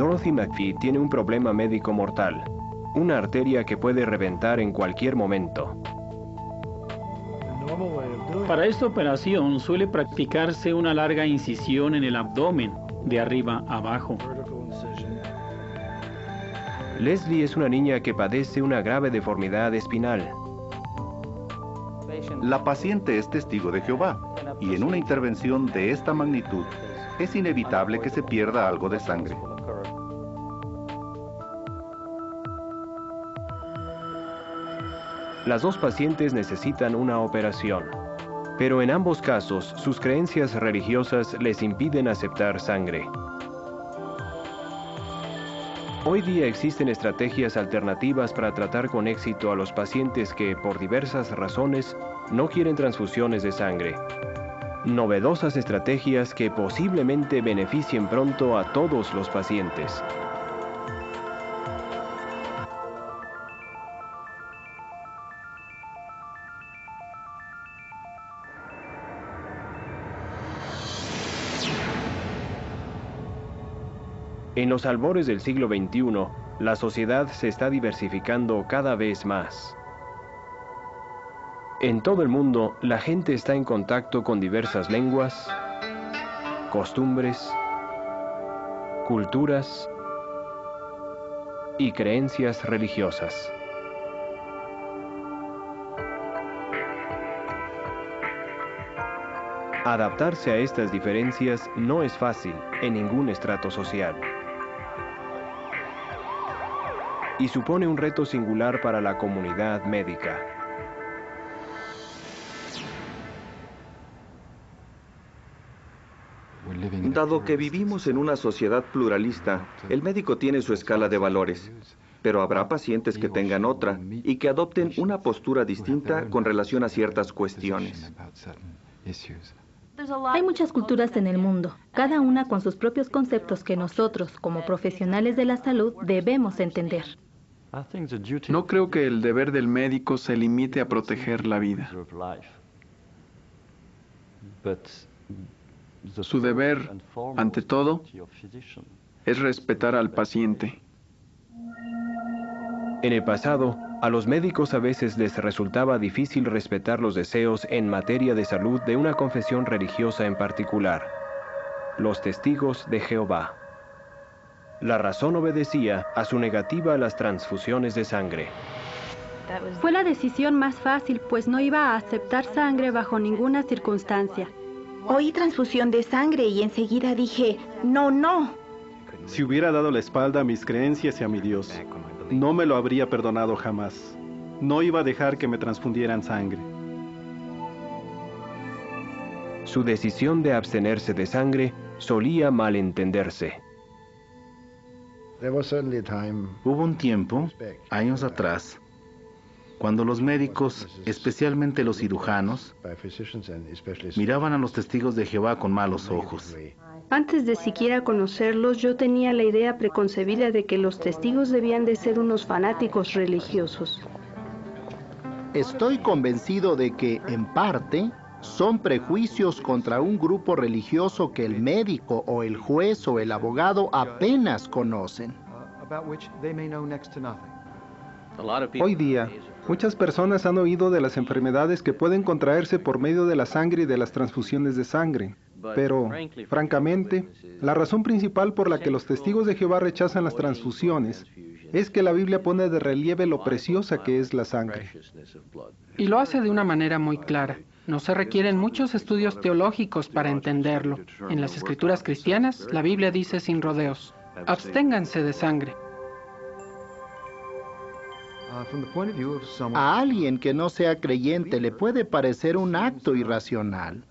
Dorothy McPhee tiene un problema médico mortal, una arteria que puede reventar en cualquier momento. Para esta operación suele practicarse una larga incisión en el abdomen, de arriba a abajo. Leslie es una niña que padece una grave deformidad espinal. La paciente es testigo de Jehová, y en una intervención de esta magnitud, es inevitable que se pierda algo de sangre. Las dos pacientes necesitan una operación, pero en ambos casos sus creencias religiosas les impiden aceptar sangre. Hoy día existen estrategias alternativas para tratar con éxito a los pacientes que, por diversas razones, no quieren transfusiones de sangre. Novedosas estrategias que posiblemente beneficien pronto a todos los pacientes. En los albores del siglo XXI, la sociedad se está diversificando cada vez más. En todo el mundo, la gente está en contacto con diversas lenguas, costumbres, culturas y creencias religiosas. Adaptarse a estas diferencias no es fácil en ningún estrato social. Y supone un reto singular para la comunidad médica. Dado que vivimos en una sociedad pluralista, el médico tiene su escala de valores, pero habrá pacientes que tengan otra y que adopten una postura distinta con relación a ciertas cuestiones. Hay muchas culturas en el mundo, cada una con sus propios conceptos que nosotros, como profesionales de la salud, debemos entender. No creo que el deber del médico se limite a proteger la vida. Su deber, ante todo, es respetar al paciente. En el pasado, a los médicos a veces les resultaba difícil respetar los deseos en materia de salud de una confesión religiosa en particular, los Testigos de Jehová. La razón obedecía a su negativa a las transfusiones de sangre. Fue la decisión más fácil, pues no iba a aceptar sangre bajo ninguna circunstancia. Oí transfusión de sangre y enseguida dije, no, no. Si hubiera dado la espalda a mis creencias y a mi Dios, no me lo habría perdonado jamás. No iba a dejar que me transfundieran sangre. Su decisión de abstenerse de sangre solía malentenderse. Hubo un tiempo, años atrás, cuando los médicos, especialmente los cirujanos, miraban a los testigos de Jehová con malos ojos. Antes de siquiera conocerlos, yo tenía la idea preconcebida de que los testigos debían de ser unos fanáticos religiosos. Estoy convencido de que, en parte, son prejuicios contra un grupo religioso que el médico o el juez o el abogado apenas conocen. Hoy día, muchas personas han oído de las enfermedades que pueden contraerse por medio de la sangre y de las transfusiones de sangre. Pero, francamente, la razón principal por la que los testigos de Jehová rechazan las transfusiones es que la Biblia pone de relieve lo preciosa que es la sangre. Y lo hace de una manera muy clara. No se requieren muchos estudios teológicos para entenderlo. En las escrituras cristianas, la Biblia dice sin rodeos: absténganse de sangre. A alguien que no sea creyente le puede parecer un acto irracional.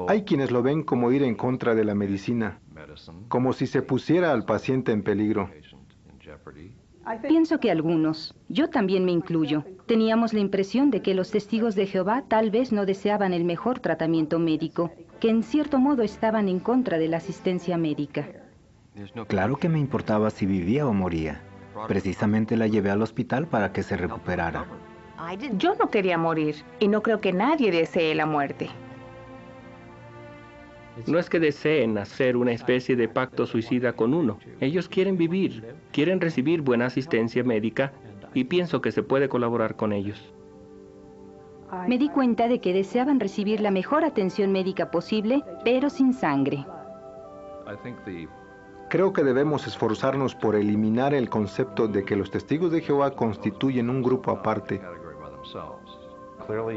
Hay quienes lo ven como ir en contra de la medicina, como si se pusiera al paciente en peligro. Pienso que algunos, yo también me incluyo, teníamos la impresión de que los testigos de Jehová tal vez no deseaban el mejor tratamiento médico, que en cierto modo estaban en contra de la asistencia médica. Claro que me importaba si vivía o moría. Precisamente la llevé al hospital para que se recuperara. Yo no quería morir y no creo que nadie desee la muerte. No es que deseen hacer una especie de pacto suicida con uno. Ellos quieren vivir, quieren recibir buena asistencia médica y pienso que se puede colaborar con ellos. Me di cuenta de que deseaban recibir la mejor atención médica posible, pero sin sangre. Creo que debemos esforzarnos por eliminar el concepto de que los testigos de Jehová constituyen un grupo aparte.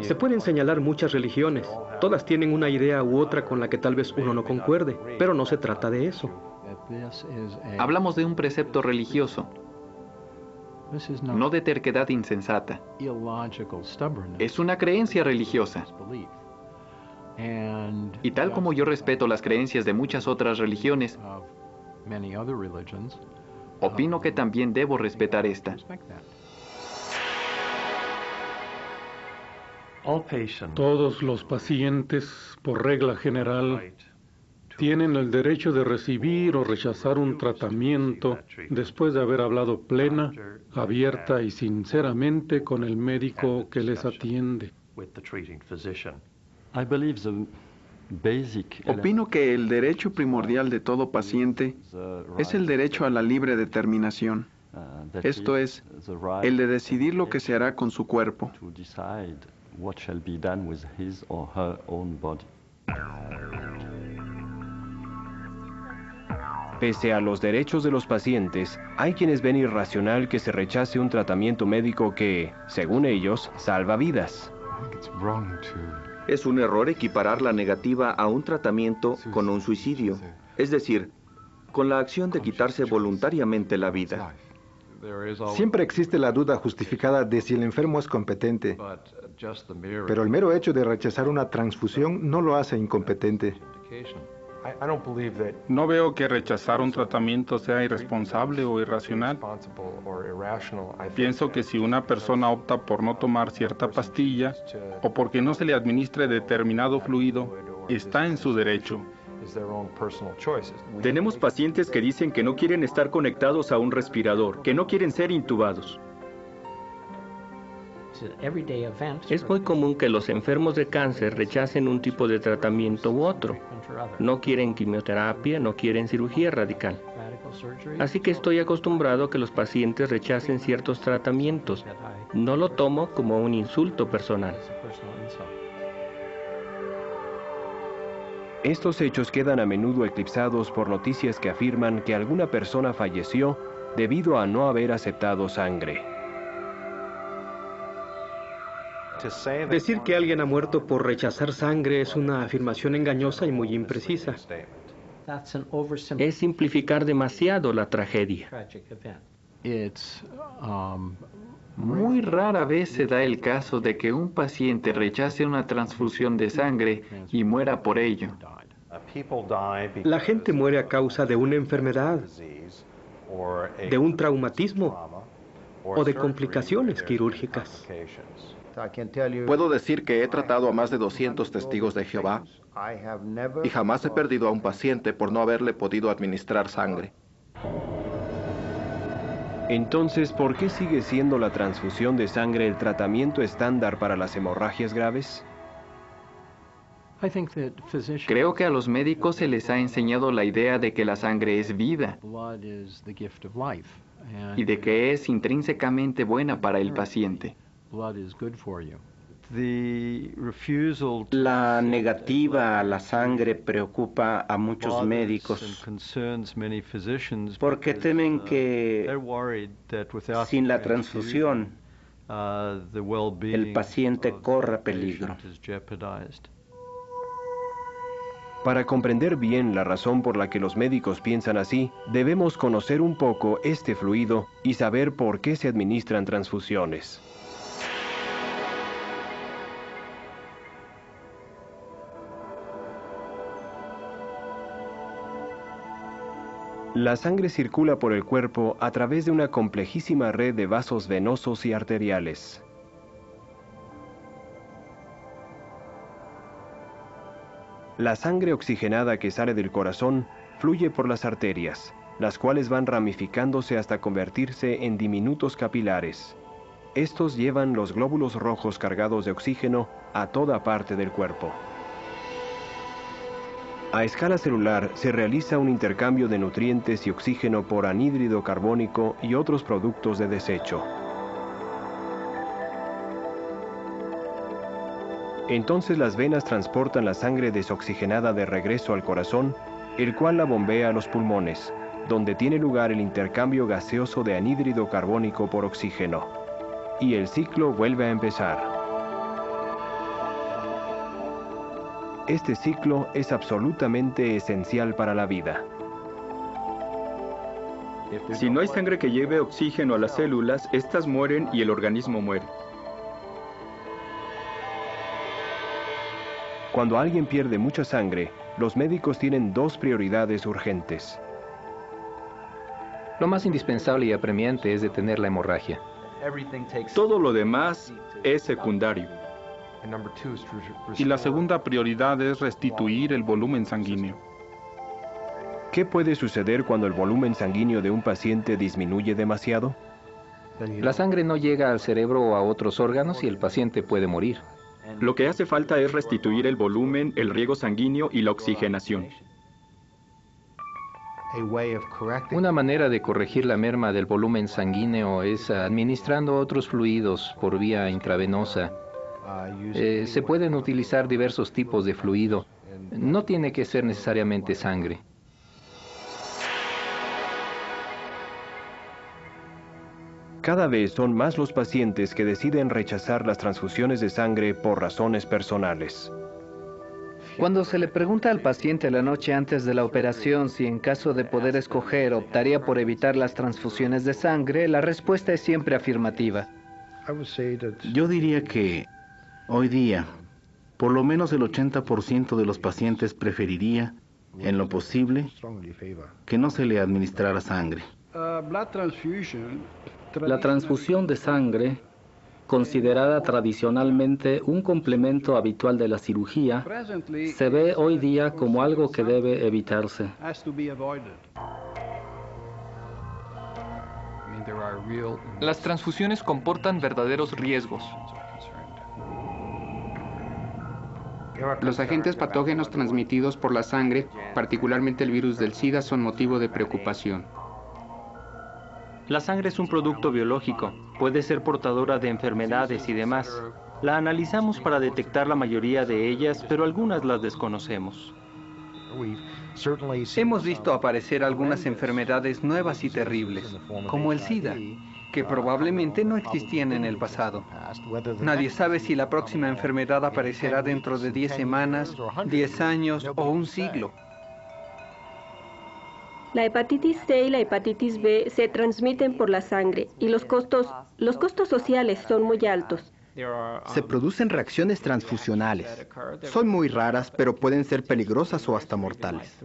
Se pueden señalar muchas religiones. Todas tienen una idea u otra con la que tal vez uno no concuerde, pero no se trata de eso. Hablamos de un precepto religioso, no de terquedad insensata. Es una creencia religiosa. Y tal como yo respeto las creencias de muchas otras religiones, opino que también debo respetar esta. Todos los pacientes, por regla general, tienen el derecho de recibir o rechazar un tratamiento después de haber hablado plena, abierta y sinceramente con el médico que les atiende. Opino que el derecho primordial de todo paciente es el derecho a la libre determinación. Esto es, el de decidir lo que se hará con su cuerpo. Pese a los derechos de los pacientes, hay quienes ven irracional que se rechace un tratamiento médico que, según ellos, salva vidas. Es un error equiparar la negativa a un tratamiento con un suicidio, es decir, con la acción de quitarse voluntariamente la vida. Siempre existe la duda justificada de si el enfermo es competente, pero el mero hecho de rechazar una transfusión no lo hace incompetente. No veo que rechazar un tratamiento sea irresponsable o irracional. Pienso que si una persona opta por no tomar cierta pastilla o porque no se le administre determinado fluido, está en su derecho. Tenemos pacientes que dicen que no quieren estar conectados a un respirador, que no quieren ser intubados. Es muy común que los enfermos de cáncer rechacen un tipo de tratamiento u otro. No quieren quimioterapia, no quieren cirugía radical. Así que estoy acostumbrado a que los pacientes rechacen ciertos tratamientos. No lo tomo como un insulto personal. Estos hechos quedan a menudo eclipsados por noticias que afirman que alguna persona falleció debido a no haber aceptado sangre. Decir que alguien ha muerto por rechazar sangre es una afirmación engañosa y muy imprecisa. Es simplificar demasiado la tragedia. Muy rara vez se da el caso de que un paciente rechace una transfusión de sangre y muera por ello. La gente muere a causa de una enfermedad, de un traumatismo o de complicaciones quirúrgicas. Puedo decir que he tratado a más de 200 testigos de Jehová y jamás he perdido a un paciente por no haberle podido administrar sangre. Entonces, ¿por qué sigue siendo la transfusión de sangre el tratamiento estándar para las hemorragias graves? Creo que a los médicos se les ha enseñado la idea de que la sangre es vida y de que es intrínsecamente buena para el paciente. La negativa a la sangre preocupa a muchos médicos porque temen que sin la transfusión el paciente corra peligro. Para comprender bien la razón por la que los médicos piensan así, debemos conocer un poco este fluido y saber por qué se administran transfusiones. La sangre circula por el cuerpo a través de una complejísima red de vasos venosos y arteriales. La sangre oxigenada que sale del corazón fluye por las arterias, las cuales van ramificándose hasta convertirse en diminutos capilares. Estos llevan los glóbulos rojos cargados de oxígeno a toda parte del cuerpo. A escala celular se realiza un intercambio de nutrientes y oxígeno por anhídrido carbónico y otros productos de desecho. Entonces las venas transportan la sangre desoxigenada de regreso al corazón, el cual la bombea a los pulmones, donde tiene lugar el intercambio gaseoso de anhídrido carbónico por oxígeno. Y el ciclo vuelve a empezar. Este ciclo es absolutamente esencial para la vida. Si no hay sangre que lleve oxígeno a las células, estas mueren y el organismo muere. Cuando alguien pierde mucha sangre, los médicos tienen dos prioridades urgentes. Lo más indispensable y apremiante es detener la hemorragia. Todo lo demás es secundario. Y la segunda prioridad es restituir el volumen sanguíneo. ¿Qué puede suceder cuando el volumen sanguíneo de un paciente disminuye demasiado? La sangre no llega al cerebro o a otros órganos y el paciente puede morir. Lo que hace falta es restituir el volumen, el riego sanguíneo y la oxigenación. Una manera de corregir la merma del volumen sanguíneo es administrando otros fluidos por vía intravenosa. Se pueden utilizar diversos tipos de fluido. No tiene que ser necesariamente sangre. Cada vez son más los pacientes que deciden rechazar las transfusiones de sangre por razones personales. Cuando se le pregunta al paciente la noche antes de la operación si en caso de poder escoger optaría por evitar las transfusiones de sangre, la respuesta es siempre afirmativa. Yo diría que hoy día, por lo menos el 80% de los pacientes preferiría, en lo posible, que no se le administrara sangre. La transfusión de sangre, considerada tradicionalmente un complemento habitual de la cirugía, se ve hoy día como algo que debe evitarse. Las transfusiones comportan verdaderos riesgos. Los agentes patógenos transmitidos por la sangre, particularmente el virus del SIDA, son motivo de preocupación. La sangre es un producto biológico, puede ser portadora de enfermedades y demás. La analizamos para detectar la mayoría de ellas, pero algunas las desconocemos. Hemos visto aparecer algunas enfermedades nuevas y terribles, como el SIDA, que probablemente no existían en el pasado. Nadie sabe si la próxima enfermedad aparecerá dentro de 10 semanas, 10 años o un siglo. La hepatitis C y la hepatitis B se transmiten por la sangre y los costos sociales son muy altos. Se producen reacciones transfusionales. Son muy raras, pero pueden ser peligrosas o hasta mortales.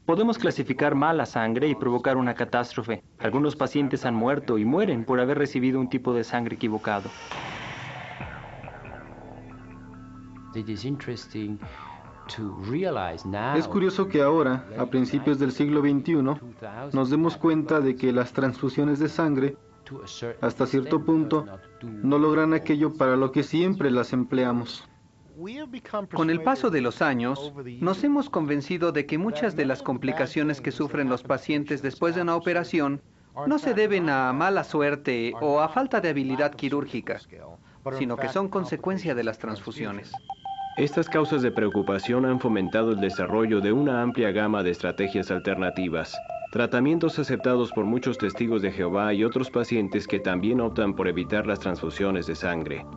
Podemos clasificar mal la sangre y provocar una catástrofe. Algunos pacientes han muerto y mueren por haber recibido un tipo de sangre equivocado. Es curioso que ahora, a principios del siglo XXI, nos demos cuenta de que las transfusiones de sangre, hasta cierto punto, no logran aquello para lo que siempre las empleamos. Con el paso de los años, nos hemos convencido de que muchas de las complicaciones que sufren los pacientes después de una operación no se deben a mala suerte o a falta de habilidad quirúrgica, sino que son consecuencia de las transfusiones. Estas causas de preocupación han fomentado el desarrollo de una amplia gama de estrategias alternativas, tratamientos aceptados por muchos testigos de Jehová y otros pacientes que también optan por evitar las transfusiones de sangre.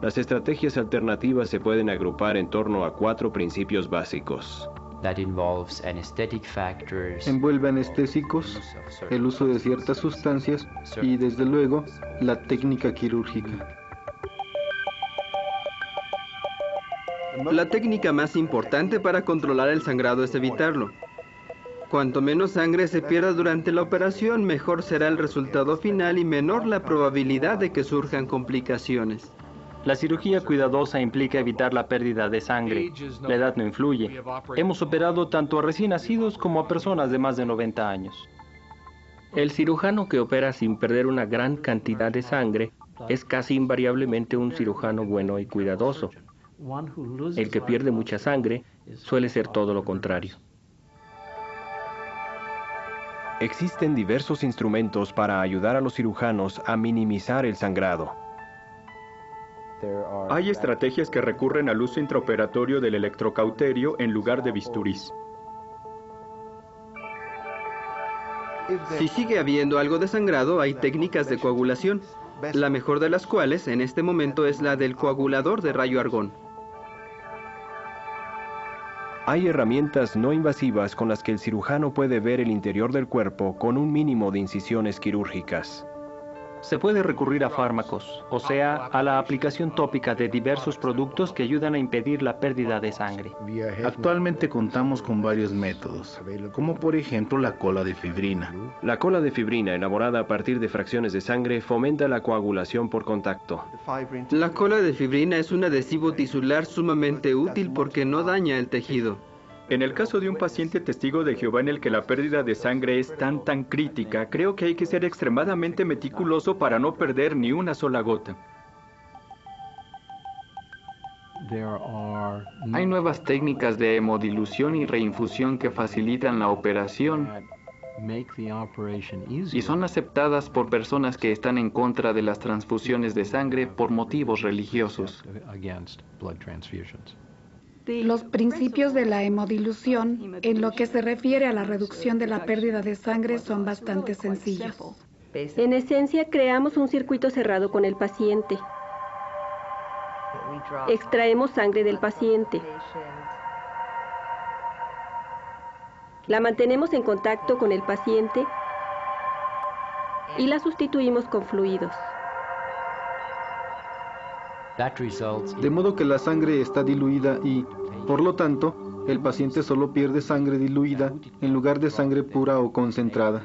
Las estrategias alternativas se pueden agrupar en torno a 4 principios básicos. Envuelve anestésicos, el uso de ciertas sustancias y, desde luego, la técnica quirúrgica. La técnica más importante para controlar el sangrado es evitarlo. Cuanto menos sangre se pierda durante la operación, mejor será el resultado final y menor la probabilidad de que surjan complicaciones. La cirugía cuidadosa implica evitar la pérdida de sangre. La edad no influye. Hemos operado tanto a recién nacidos como a personas de más de 90 años. El cirujano que opera sin perder una gran cantidad de sangre es casi invariablemente un cirujano bueno y cuidadoso. El que pierde mucha sangre suele ser todo lo contrario. Existen diversos instrumentos para ayudar a los cirujanos a minimizar el sangrado. Hay estrategias que recurren al uso intraoperatorio del electrocauterio en lugar de bisturís. Si sigue habiendo algo de sangrado, hay técnicas de coagulación, la mejor de las cuales en este momento es la del coagulador de rayo argón. Hay herramientas no invasivas con las que el cirujano puede ver el interior del cuerpo con un mínimo de incisiones quirúrgicas. Se puede recurrir a fármacos, o sea, a la aplicación tópica de diversos productos que ayudan a impedir la pérdida de sangre. Actualmente contamos con varios métodos, como por ejemplo la cola de fibrina. La cola de fibrina, elaborada a partir de fracciones de sangre, fomenta la coagulación por contacto. La cola de fibrina es un adhesivo tisular sumamente útil porque no daña el tejido. En el caso de un paciente testigo de Jehová en el que la pérdida de sangre es tan crítica, creo que hay que ser extremadamente meticuloso para no perder ni una sola gota. Hay nuevas técnicas de hemodilución y reinfusión que facilitan la operación y son aceptadas por personas que están en contra de las transfusiones de sangre por motivos religiosos. Los principios de la hemodilución, en lo que se refiere a la reducción de la pérdida de sangre, son bastante sencillos. En esencia, creamos un circuito cerrado con el paciente. Extraemos sangre del paciente. La mantenemos en contacto con el paciente y la sustituimos con fluidos. De modo que la sangre está diluida y, por lo tanto, el paciente solo pierde sangre diluida en lugar de sangre pura o concentrada.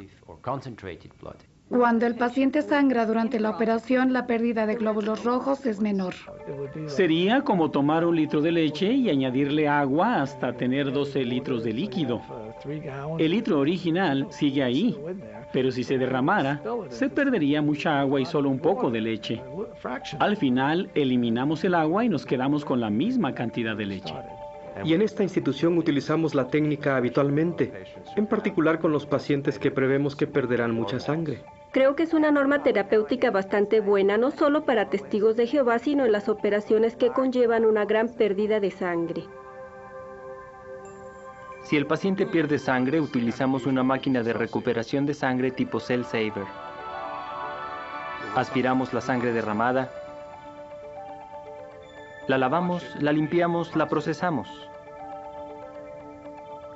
Cuando el paciente sangra durante la operación, la pérdida de glóbulos rojos es menor. Sería como tomar 1 litro de leche y añadirle agua hasta tener 12 litros de líquido. El litro original sigue ahí, pero si se derramara, se perdería mucha agua y solo un poco de leche. Al final, eliminamos el agua y nos quedamos con la misma cantidad de leche. Y en esta institución utilizamos la técnica habitualmente, en particular con los pacientes que prevemos que perderán mucha sangre. Creo que es una norma terapéutica bastante buena, no solo para testigos de Jehová, sino en las operaciones que conllevan una gran pérdida de sangre. Si el paciente pierde sangre, utilizamos una máquina de recuperación de sangre tipo Cell Saver. Aspiramos la sangre derramada, la lavamos, la limpiamos, la procesamos.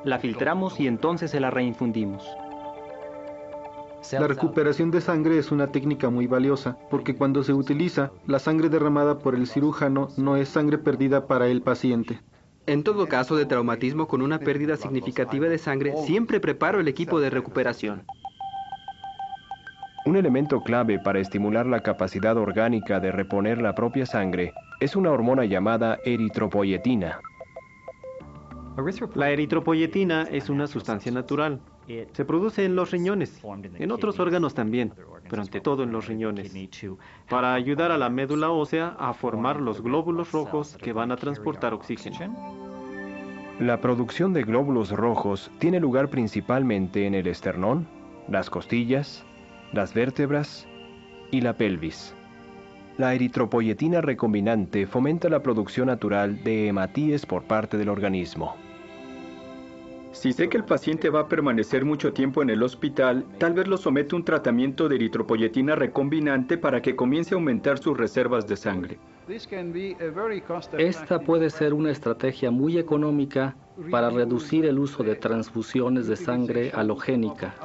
La filtramos y entonces se la reinfundimos. La recuperación de sangre es una técnica muy valiosa, porque cuando se utiliza, la sangre derramada por el cirujano no es sangre perdida para el paciente. En todo caso de traumatismo con una pérdida significativa de sangre, siempre preparo el equipo de recuperación. Un elemento clave para estimular la capacidad orgánica de reponer la propia sangre es una hormona llamada eritropoyetina. La eritropoyetina es una sustancia natural. Se produce en los riñones, en otros órganos también, pero ante todo en los riñones, para ayudar a la médula ósea a formar los glóbulos rojos que van a transportar oxígeno. La producción de glóbulos rojos tiene lugar principalmente en el esternón, las costillas, las vértebras y la pelvis. La eritropoyetina recombinante fomenta la producción natural de hematíes por parte del organismo. Si sé que el paciente va a permanecer mucho tiempo en el hospital, tal vez lo someto a un tratamiento de eritropoyetina recombinante para que comience a aumentar sus reservas de sangre. Esta puede ser una estrategia muy económica para reducir el uso de transfusiones de sangre halogénica.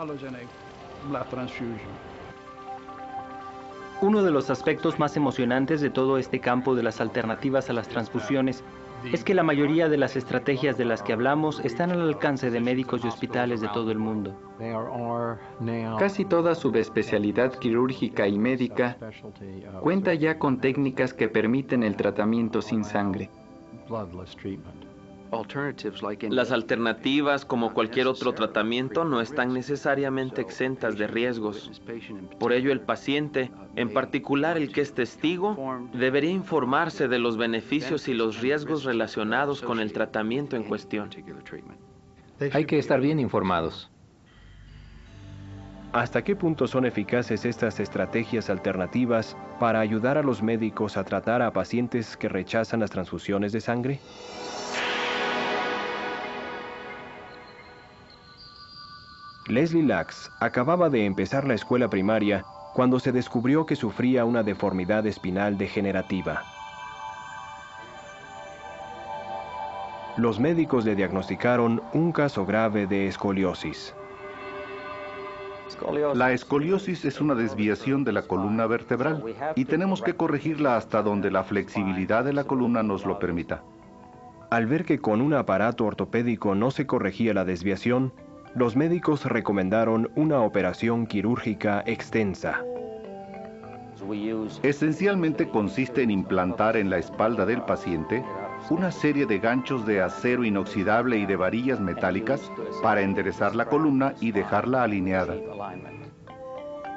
Uno de los aspectos más emocionantes de todo este campo de las alternativas a las transfusiones es que la mayoría de las estrategias de las que hablamos están al alcance de médicos y hospitales de todo el mundo. Casi toda subespecialidad quirúrgica y médica cuenta ya con técnicas que permiten el tratamiento sin sangre. Las alternativas, como cualquier otro tratamiento, no están necesariamente exentas de riesgos. Por ello, el paciente, en particular el que es testigo, debería informarse de los beneficios y los riesgos relacionados con el tratamiento en cuestión. Hay que estar bien informados. ¿Hasta qué punto son eficaces estas estrategias alternativas para ayudar a los médicos a tratar a pacientes que rechazan las transfusiones de sangre? Leslie Lacks acababa de empezar la escuela primaria cuando se descubrió que sufría una deformidad espinal degenerativa. Los médicos le diagnosticaron un caso grave de escoliosis. La escoliosis es una desviación de la columna vertebral y tenemos que corregirla hasta donde la flexibilidad de la columna nos lo permita. Al ver que con un aparato ortopédico no se corregía la desviación, los médicos recomendaron una operación quirúrgica extensa. Esencialmente consiste en implantar en la espalda del paciente una serie de ganchos de acero inoxidable y de varillas metálicas para enderezar la columna y dejarla alineada.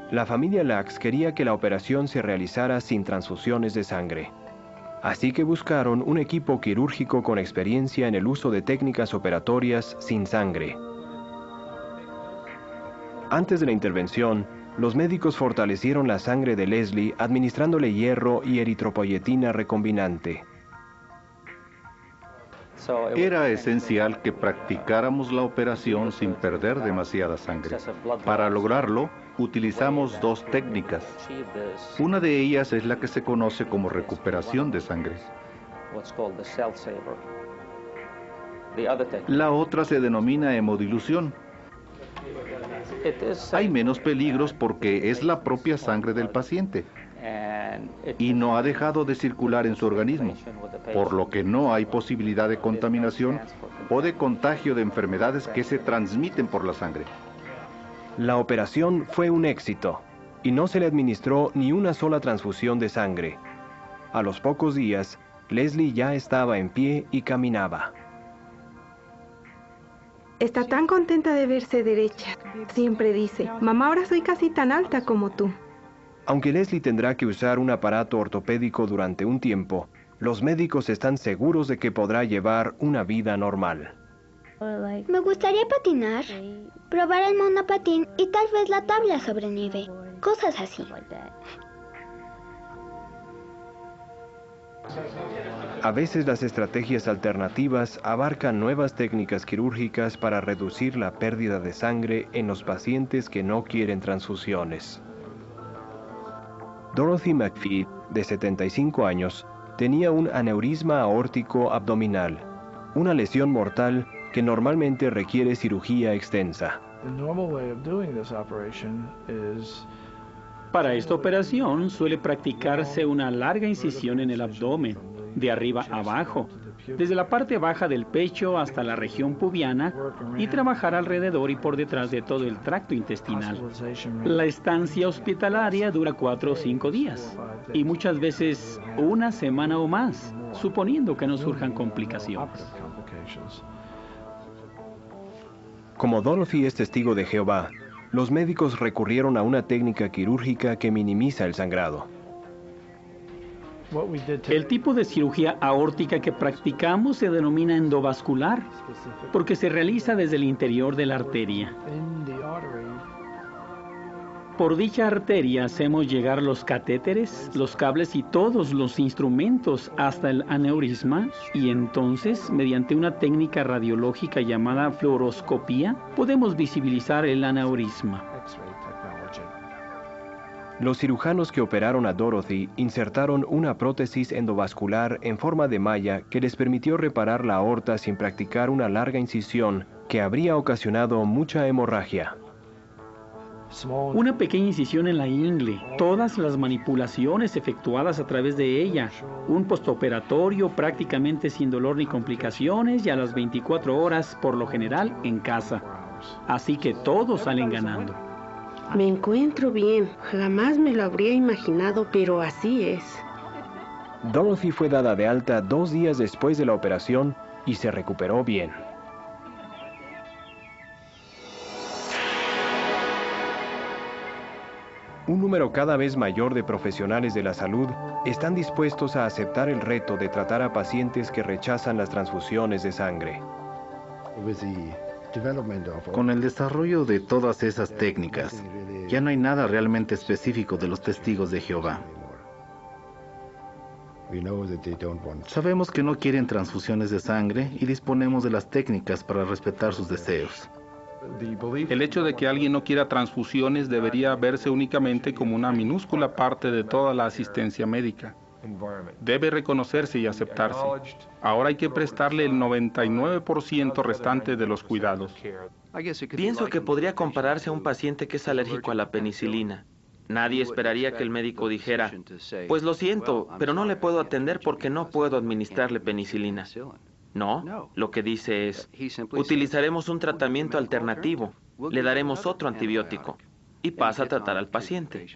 La familia Lacks quería que la operación se realizara sin transfusiones de sangre. Así que buscaron un equipo quirúrgico con experiencia en el uso de técnicas operatorias sin sangre. Antes de la intervención, los médicos fortalecieron la sangre de Leslie administrándole hierro y eritropoyetina recombinante. Era esencial que practicáramos la operación sin perder demasiada sangre. Para lograrlo, utilizamos dos técnicas. Una de ellas es la que se conoce como recuperación de sangre. La otra se denomina hemodilución. Hay menos peligros porque es la propia sangre del paciente y no ha dejado de circular en su organismo, por lo que no hay posibilidad de contaminación o de contagio de enfermedades que se transmiten por la sangre. La operación fue un éxito y no se le administró ni una sola transfusión de sangre. A los pocos días, Leslie ya estaba en pie y caminaba. Está tan contenta de verse derecha. Siempre dice, mamá, ahora soy casi tan alta como tú. Aunque Leslie tendrá que usar un aparato ortopédico durante un tiempo, los médicos están seguros de que podrá llevar una vida normal. Me gustaría patinar, probar el monopatín y tal vez la tabla sobre nieve. Cosas así. A veces las estrategias alternativas abarcan nuevas técnicas quirúrgicas para reducir la pérdida de sangre en los pacientes que no quieren transfusiones. Dorothy McPhee, de 75 años, tenía un aneurisma aórtico abdominal, una lesión mortal que normalmente requiere cirugía extensa. Para esta operación suele practicarse una larga incisión en el abdomen, de arriba a abajo, desde la parte baja del pecho hasta la región pubiana y trabajar alrededor y por detrás de todo el tracto intestinal. La estancia hospitalaria dura 4 o 5 días y muchas veces una semana o más, suponiendo que no surjan complicaciones. Como Dorothy es testigo de Jehová, los médicos recurrieron a una técnica quirúrgica que minimiza el sangrado. El tipo de cirugía aórtica que practicamos se denomina endovascular, porque se realiza desde el interior de la arteria. Por dicha arteria hacemos llegar los catéteres, los cables y todos los instrumentos hasta el aneurisma y entonces, mediante una técnica radiológica llamada fluoroscopía, podemos visibilizar el aneurisma. Los cirujanos que operaron a Dorothy insertaron una prótesis endovascular en forma de malla que les permitió reparar la aorta sin practicar una larga incisión que habría ocasionado mucha hemorragia. Una pequeña incisión en la ingle, todas las manipulaciones efectuadas a través de ella, un postoperatorio prácticamente sin dolor ni complicaciones y a las 24 horas, por lo general, en casa. Así que todos salen ganando. Me encuentro bien, jamás me lo habría imaginado, pero así es. Dorothy fue dada de alta 2 días después de la operación y se recuperó bien. Un número cada vez mayor de profesionales de la salud están dispuestos a aceptar el reto de tratar a pacientes que rechazan las transfusiones de sangre. Con el desarrollo de todas esas técnicas, ya no hay nada realmente específico de los testigos de Jehová. Sabemos que no quieren transfusiones de sangre y disponemos de las técnicas para respetar sus deseos. El hecho de que alguien no quiera transfusiones debería verse únicamente como una minúscula parte de toda la asistencia médica. Debe reconocerse y aceptarse. Ahora hay que prestarle el 99% restante de los cuidados. Pienso que podría compararse a un paciente que es alérgico a la penicilina. Nadie esperaría que el médico dijera, pues lo siento, pero no le puedo atender porque no puedo administrarle penicilina. No, lo que dice es, utilizaremos un tratamiento alternativo, le daremos otro antibiótico y pasa a tratar al paciente.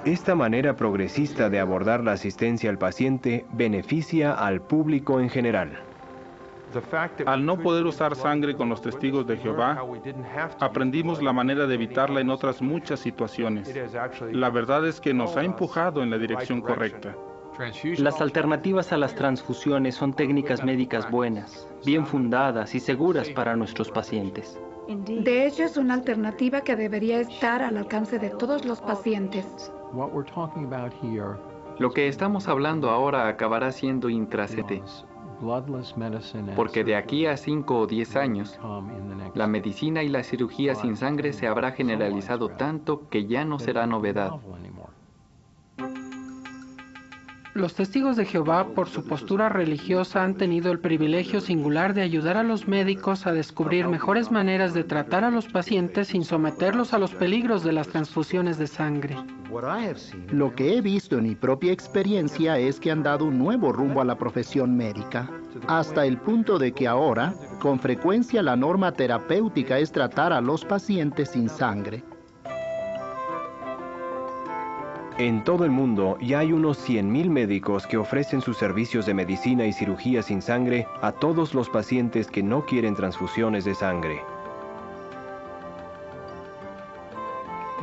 Esta manera progresista de abordar la asistencia al paciente beneficia al público en general. Al no poder usar sangre con los testigos de Jehová, aprendimos la manera de evitarla en otras muchas situaciones. La verdad es que nos ha empujado en la dirección correcta. Las alternativas a las transfusiones son técnicas médicas buenas, bien fundadas y seguras para nuestros pacientes. De hecho, es una alternativa que debería estar al alcance de todos los pacientes. Lo que estamos hablando ahora acabará siendo intrascendente, porque de aquí a 5 o 10 años, la medicina y la cirugía sin sangre se habrá generalizado tanto que ya no será novedad. Los testigos de Jehová, por su postura religiosa, han tenido el privilegio singular de ayudar a los médicos a descubrir mejores maneras de tratar a los pacientes sin someterlos a los peligros de las transfusiones de sangre. Lo que he visto en mi propia experiencia es que han dado un nuevo rumbo a la profesión médica, hasta el punto de que ahora, con frecuencia, la norma terapéutica es tratar a los pacientes sin sangre. En todo el mundo ya hay unos 100,000 médicos que ofrecen sus servicios de medicina y cirugía sin sangre a todos los pacientes que no quieren transfusiones de sangre.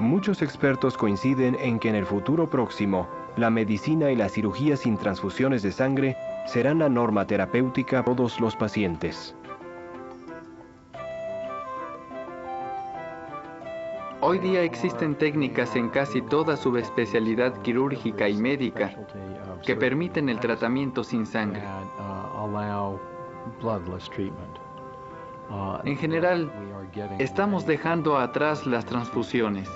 Muchos expertos coinciden en que en el futuro próximo, la medicina y la cirugía sin transfusiones de sangre serán la norma terapéutica para todos los pacientes. Hoy día existen técnicas en casi toda subespecialidad quirúrgica y médica que permiten el tratamiento sin sangre. En general, estamos dejando atrás las transfusiones.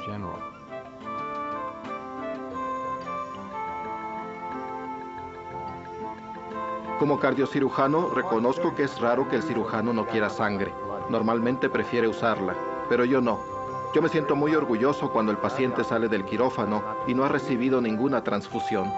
Como cardiocirujano, reconozco que es raro que el cirujano no quiera sangre. Normalmente prefiere usarla, pero yo no. Yo me siento muy orgulloso cuando el paciente sale del quirófano y no ha recibido ninguna transfusión.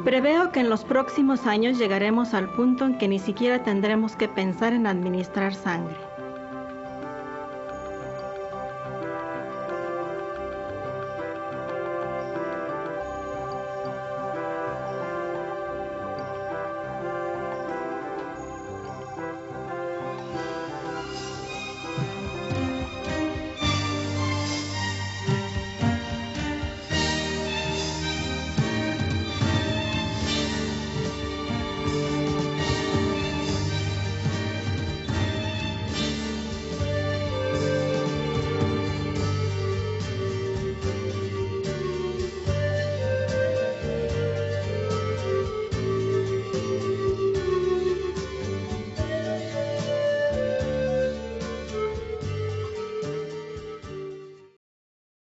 Preveo que en los próximos años llegaremos al punto en que ni siquiera tendremos que pensar en administrar sangre.